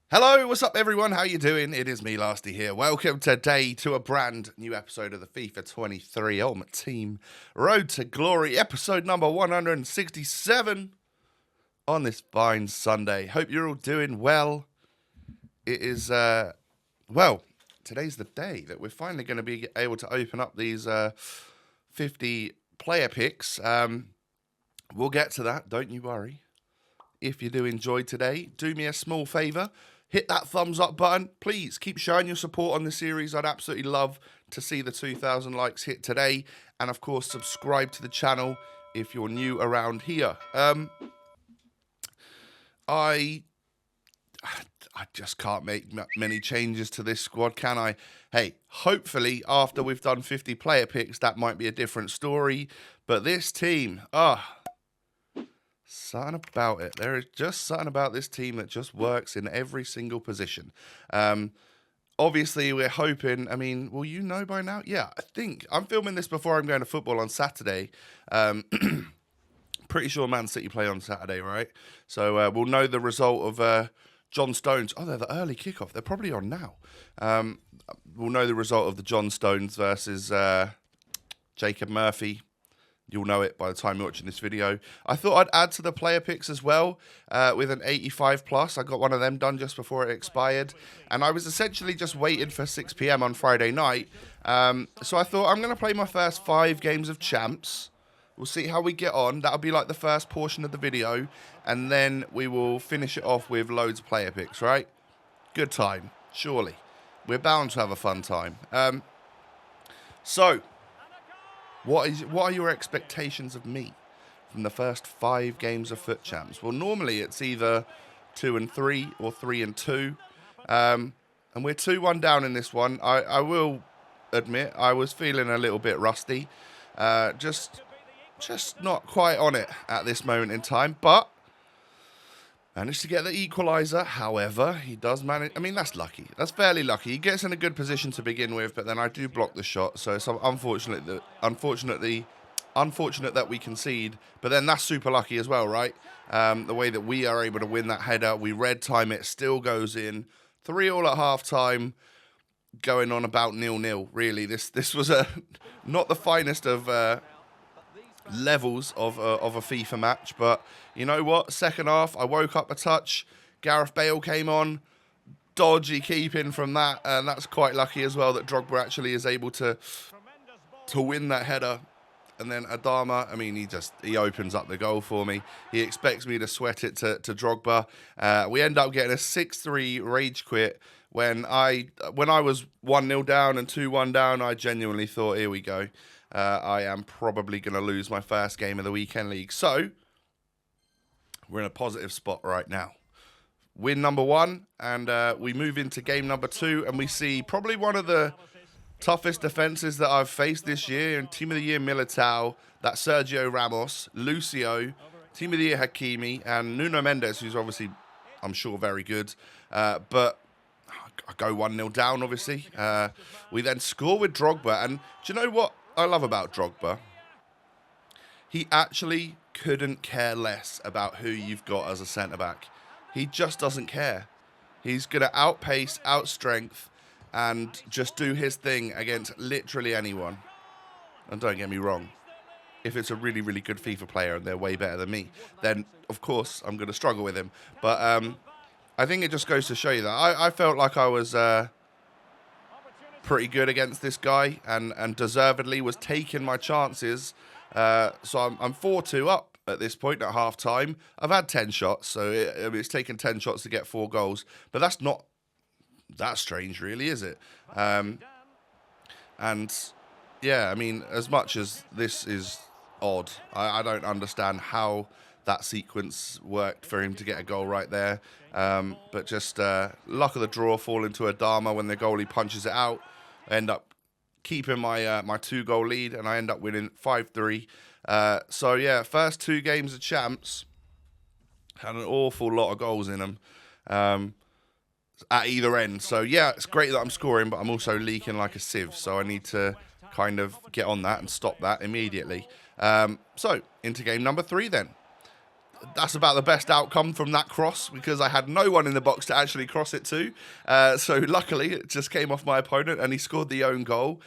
Hello, what's up everyone? How you doing? It is me, Lasty here. Welcome today to a brand new episode of the FIFA 23 Ultimate Team Road to Glory, episode number 167 on this fine Sunday. Hope you're all doing well. It is, today's the day that we're finally going to be able to open up these 50 player picks. We'll get to that, don't you worry. If you do enjoy today, do me a small favour. Hit that thumbs up button. Please keep showing your support on the series. I'd absolutely love to see the 2,000 likes hit today. And of course, subscribe to the channel if you're new around here. I just can't make many changes to this squad, can I? Hey, hopefully after we've done 50 player picks, that might be a different story. But this team, something about it. There is just something about this team that just works in every single position. Obviously, we're hoping, will you know by now? Yeah, I think. I'm filming this before I'm going to football on Saturday. Pretty sure Man City play on Saturday, right? So we'll know the result of John Stones. Oh, they're the early kickoff. They're probably on now. We'll know the result of the John Stones versus Jacob Murphy. You'll know it by the time you're watching this video. I thought I'd add to the player picks as well with an 85 plus. I got one of them done just before it expired. And I was essentially just waiting for 6 p.m. on Friday night. So I thought I'm going to play my first 5 games of champs. We'll see how we get on. That'll be like the first portion of the video. And then we will finish it off with loads of player picks, right? Good time, surely. We're bound to have a fun time. What are your expectations of me from the first 5 games of FUT Champs? Well, normally it's either 2 and 3 or 3 and 2. And we're 2-1 down in this one. I will admit I was feeling a little bit rusty. Just not quite on it at this moment in time. But managed to get the equaliser. However, he does manage. That's lucky. That's fairly lucky. He gets in a good position to begin with, but then I do block the shot. So it's unfortunate that we concede. But then that's super lucky as well, right? The way that we are able to win that header, we red time it, still goes in. 3-3 at half time, going on about 0-0. Really, this was not the finest of levels of a FIFA match, but you know what? Second half, I woke up a touch. Gareth Bale came on. Dodgy keeping from that, and that's quite lucky as well that Drogba actually is able to win that header. And then Adama, he opens up the goal for me. He expects me to sweat it to Drogba. We end up getting a 6-3 rage quit. When I was 1-0 down and 2-1 down, I genuinely thought, here we go. I am probably going to lose my first game of the weekend league. So, we're in a positive spot right now. Win number 1, and we move into game number 2, and we see probably one of the toughest defenses that I've faced this year. And Team of the Year Militao, that's Sergio Ramos, Lucio, Team of the Year Hakimi, and Nuno Mendes, who's obviously, I'm sure, very good. But I go 1-0 down, obviously. We then score with Drogba, and do you know what I love about Drogba? He actually couldn't care less about who you've got as a centre-back. He just doesn't care. He's going to outpace, outstrength, and just do his thing against literally anyone. And don't get me wrong, if it's a really, really good FIFA player and they're way better than me, then, of course, I'm going to struggle with him. But I think it just goes to show you that. I felt like I was pretty good against this guy and deservedly was taking my chances. So I'm 4-2 up at this point at half time. I've had 10 shots, so it's taken 10 shots to get 4 goals. But that's not that strange, really, is it? And yeah, as much as this is odd, I don't understand how that sequence worked for him to get a goal right there. But just luck of the draw, fall into Adama when the goalie punches it out. I end up keeping my my 2-goal lead, and I end up winning 5-3. So yeah, first 2 games of champs had an awful lot of goals in them at either end. So yeah, it's great that I'm scoring, but I'm also leaking like a sieve. So I need to kind of get on that and stop that immediately. So into game number 3 then. that's about the best outcome from that cross because I had no one in the box to actually cross it to. So luckily, it just came off my opponent and he scored the own goal.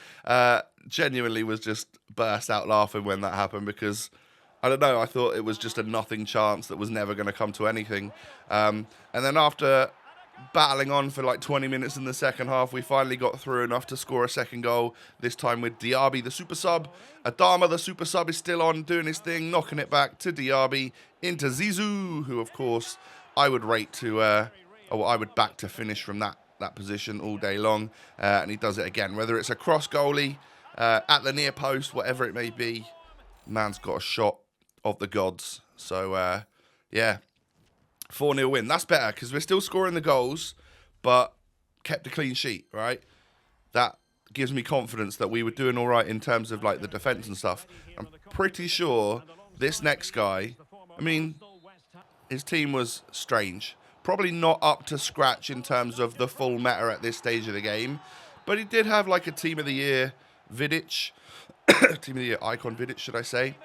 Genuinely was just burst out laughing when that happened because, I don't know, I thought it was just a nothing chance that was never going to come to anything. And then after battling on for like 20 minutes in the second half, we finally got through enough to score a second goal, this time with Diaby, the super sub. Adama, the super sub, is still on, doing his thing, knocking it back to Diaby, into Zizou, who, of course, I would rate to, I would back to finish from that position all day long. And he does it again, whether it's a cross goalie, at the near post, whatever it may be. Man's got a shot of the gods. So, yeah. 4-0 win. That's better because we're still scoring the goals, but kept a clean sheet, right? That gives me confidence that we were doing all right in terms of like the defence and stuff. I'm pretty sure this next guy, I mean, his team was strange. Probably not up to scratch in terms of the full meta at this stage of the game, but he did have like a Team of the Year Vidic, Team of the Year icon Vidic, should I say,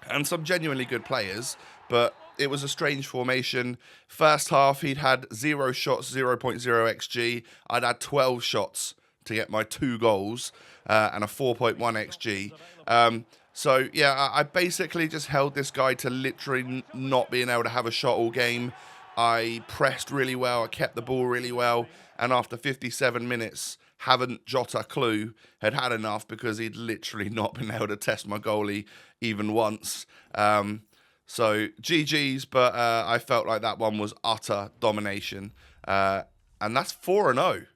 and some genuinely good players, but it was a strange formation. First half, he'd had 0 shots, 0.0 XG. I'd had 12 shots to get my 2 goals and a 4.1 XG. So, yeah, I basically just held this guy to literally not being able to have a shot all game. I pressed really well. I kept the ball really well. And after 57 minutes, haven't Jota clue, had enough because he'd literally not been able to test my goalie even once. So, GG's, but I felt like that one was utter domination. And that's 4-0.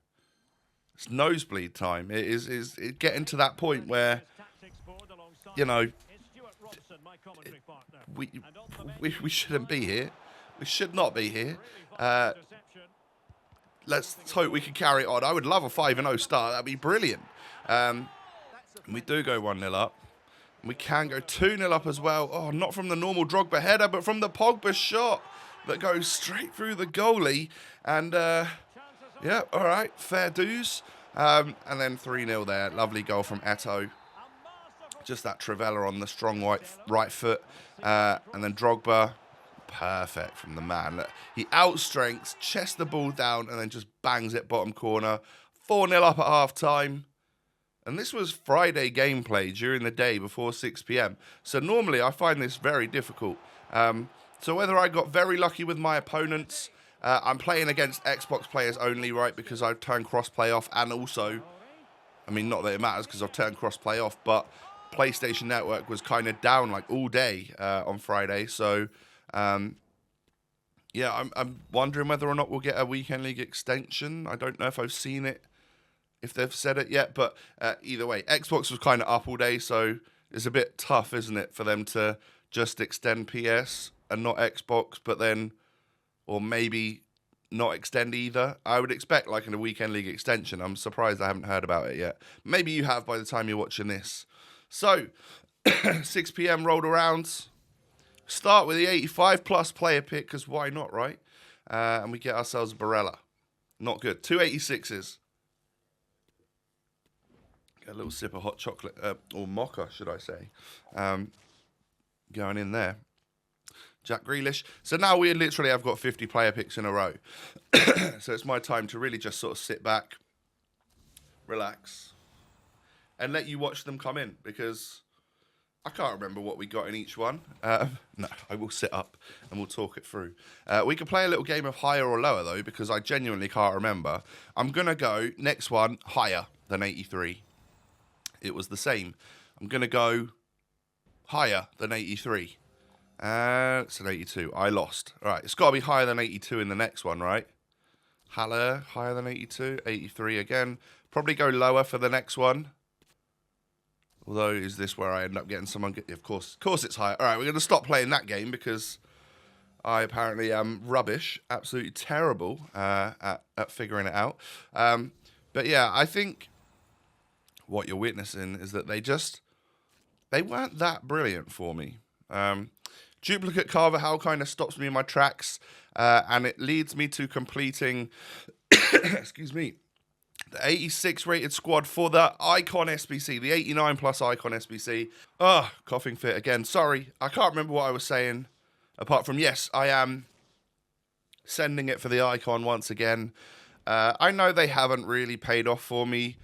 It's nosebleed time. It is getting to that point where, you know, we shouldn't be here. We should not be here. Let's hope we can carry it on. I would love a 5-0 start. That'd be brilliant. We do go 1-0 up. We can go 2-0 up as well. Oh, not from the normal Drogba header, but from the Pogba shot that goes straight through the goalie. And, yeah, all right, fair dues. And then 3-0 there. Lovely goal from Eto'o. Just that Trivela on the strong right foot. And then Drogba, perfect from the man. Look, he outstrengths, chests the ball down, and then just bangs it bottom corner. 4-0 up at half-time. And this was Friday gameplay during the day before 6 p.m. So normally I find this very difficult. So whether I got very lucky with my opponents, I'm playing against Xbox players only, right? Because I've turned cross-play off, and also, I mean, not that it matters because I've turned cross-play off, but PlayStation Network was kind of down like all day on Friday. So, yeah, I'm wondering whether or not we'll get a Weekend League extension. I don't know if I've seen it, if they've said it yet, but either way, Xbox was kind of up all day, so it's a bit tough, isn't it, for them to just extend PS and not Xbox, but then, or maybe not extend either. I would expect like in a Weekend League extension. I'm surprised I haven't heard about it yet. Maybe you have by the time you're watching this. So, 6 p.m. rolled around. Start with the 85 plus player pick, because why not, right? And we get ourselves a Barella. Not good. 2 86s. Get a little sip of hot chocolate, or mocha, should I say. Going in there. Jack Grealish. So now we literally have got 50 player picks in a row. So it's my time to really just sort of sit back, relax, and let you watch them come in, because I can't remember what we got in each one. No, I will sit up and we'll talk it through. We can play a little game of higher or lower, though, because I genuinely can't remember. I'm going to go, next one, higher than 83. It was the same. I'm going to go higher than 83. It's an 82. I lost. All right, it's got to be higher than 82 in the next one, right? Haller, higher than 82. 83 again. Probably go lower for the next one. Although, is this where I end up getting someone? Of course it's higher. All right, we're going to stop playing that game because I apparently am rubbish, absolutely terrible at figuring it out. But yeah, I think what you're witnessing is that they weren't that brilliant for me. Duplicate Carvajal kind of stops me in my tracks, and it leads me to completing, excuse me, the 86 rated squad for the Icon SBC, the 89 plus Icon SBC. Coughing fit again. Sorry, I can't remember what I was saying. Apart from, yes, I am sending it for the icon once again. I know they haven't really paid off for me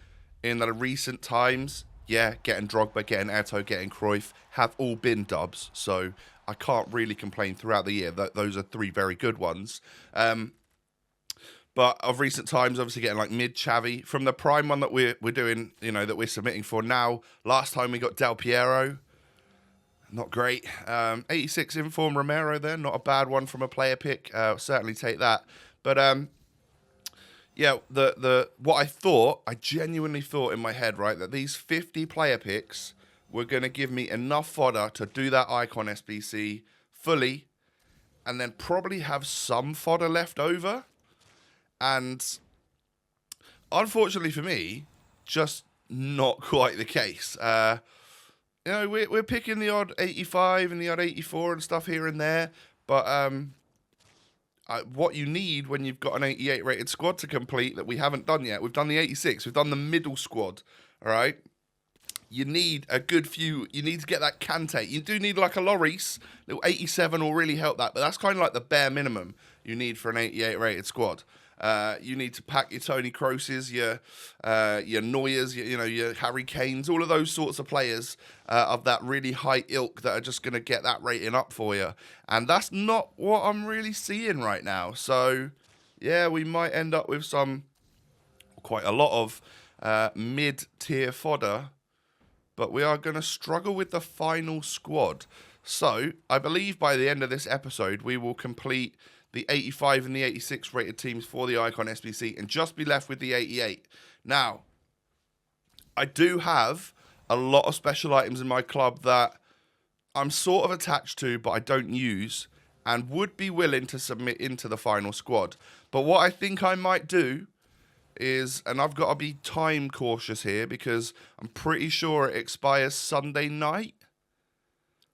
in the recent times. Yeah, getting Drogba, getting Eto'o, getting Cruyff have all been dubs, so I can't really complain throughout the year. Those are 3 very good ones. But of recent times, obviously getting like mid Xavi from the prime one that we're doing, that we're submitting for now. Last time we got Del Piero, not great. 86 Inform Romero there, not a bad one from a player pick. Certainly take that. But yeah, I genuinely thought in my head, right, that these 50 player picks were going to give me enough fodder to do that icon SBC fully, and then probably have some fodder left over. And unfortunately for me, just not quite the case. We're picking the odd 85 and the odd 84 and stuff here and there, but what you need when you've got an 88 rated squad to complete that we haven't done yet, we've done the 86, we've done the middle squad, all right? You need a good few. You need to get that Kante. You do need like a Lloris. Little 87 will really help that, but that's kind of like the bare minimum you need for an 88 rated squad. You need to pack your Tony Krooses, your Neuers, your Harry Kanes, all of those sorts of players of that really high ilk that are just going to get that rating up for you. And that's not what I'm really seeing right now. So, yeah, we might end up with quite a lot of mid-tier fodder, but we are going to struggle with the final squad. So, I believe by the end of this episode, we will complete the 85 and the 86 rated teams for the Icon SBC and just be left with the 88. Now, I do have a lot of special items in my club that I'm sort of attached to, but I don't use, and would be willing to submit into the final squad. But what I think I might do is, and I've got to be time cautious here because I'm pretty sure it expires Sunday night.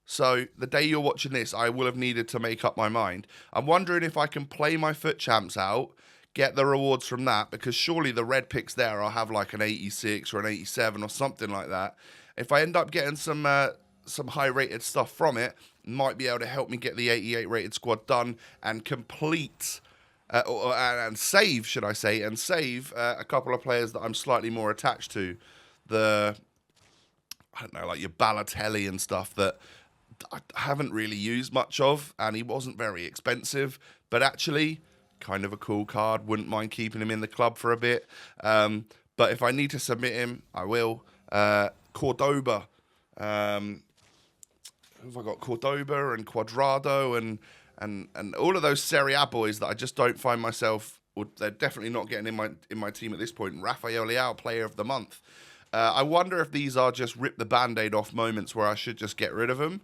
So the day you're watching this, I will have needed to make up my mind. I'm wondering if I can play my FUT champs out, get the rewards from that, because surely the red picks there, I'll have like an 86 or an 87 or something like that. If I end up getting some high-rated stuff from it, might be able to help me get the 88-rated squad done and complete, and save, should I say, a couple of players that I'm slightly more attached to. I don't know, like your Balotelli and stuff that I haven't really used much of, and he wasn't very expensive, but actually kind of a cool card. Wouldn't mind keeping him in the club for a bit. But if I need to submit him, I will. Cordoba. Who have I got? Cordoba and Cuadrado and all of those Serie A boys that I just don't find myself, or they're definitely not getting in my team at this point. Rafael Leao, player of the month. I wonder if these are just rip the Band-Aid off moments where I should just get rid of them.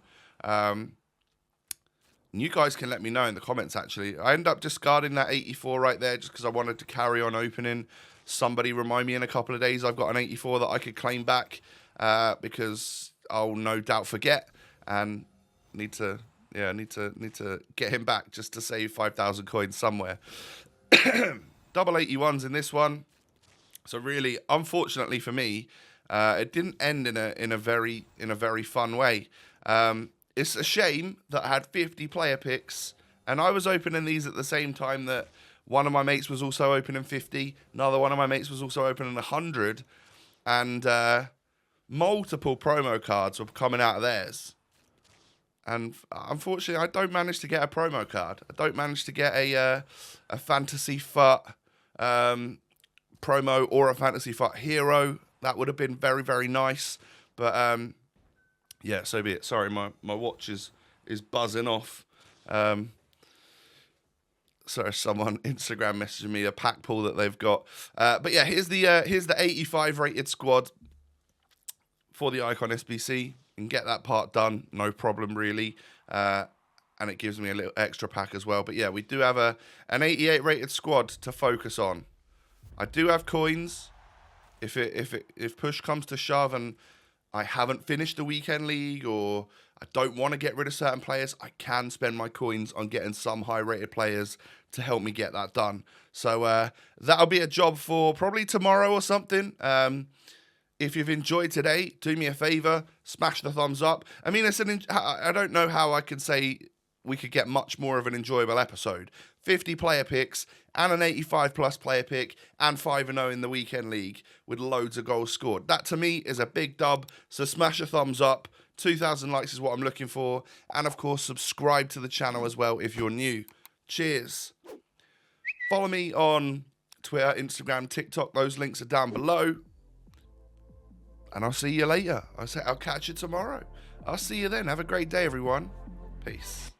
You guys can let me know in the comments, actually. I end up discarding that 84 right there just because I wanted to carry on opening. Somebody remind me in a couple of days I've got an 84 that I could claim back because I'll no doubt forget and need to get him back just to save 5,000 coins somewhere. Double 81s in this one. So really, unfortunately for me, it didn't end in a very fun way. It's a shame that I had 50 player picks, and I was opening these at the same time that one of my mates was also opening 50. Another one of my mates was also opening 100, and multiple promo cards were coming out of theirs. And unfortunately, I don't manage to get a promo card. I don't manage to get a Fantasy FUT promo or a Fantasy FUT hero. That would have been very, very nice. But yeah, so be it. Sorry, my watch is buzzing off. Sorry, someone Instagram messaging me a pack pull that they've got. But yeah, here's the 85 rated squad for the Icon SBC. And get that part done, no problem really. And it gives me a little extra pack as well. But yeah, we do have an 88 rated squad to focus on. I do have coins. If push comes to shove and I haven't finished the weekend league or I don't want to get rid of certain players, I can spend my coins on getting some high-rated players to help me get that done. So that'll be a job for probably tomorrow or something. If you've enjoyed today, do me a favor, smash the thumbs up. I mean, I don't know how I can say we could get much more of an enjoyable episode. 50 player picks and an 85 plus player pick and 5-0 in the weekend league with loads of goals scored. That to me is a big dub. So smash a thumbs up. 2,000 likes is what I'm looking for. And of course, subscribe to the channel as well if you're new. Cheers. Follow me on Twitter, Instagram, TikTok. Those links are down below. And I'll see you later. I'll catch you tomorrow. I'll see you then. Have a great day, everyone. Peace.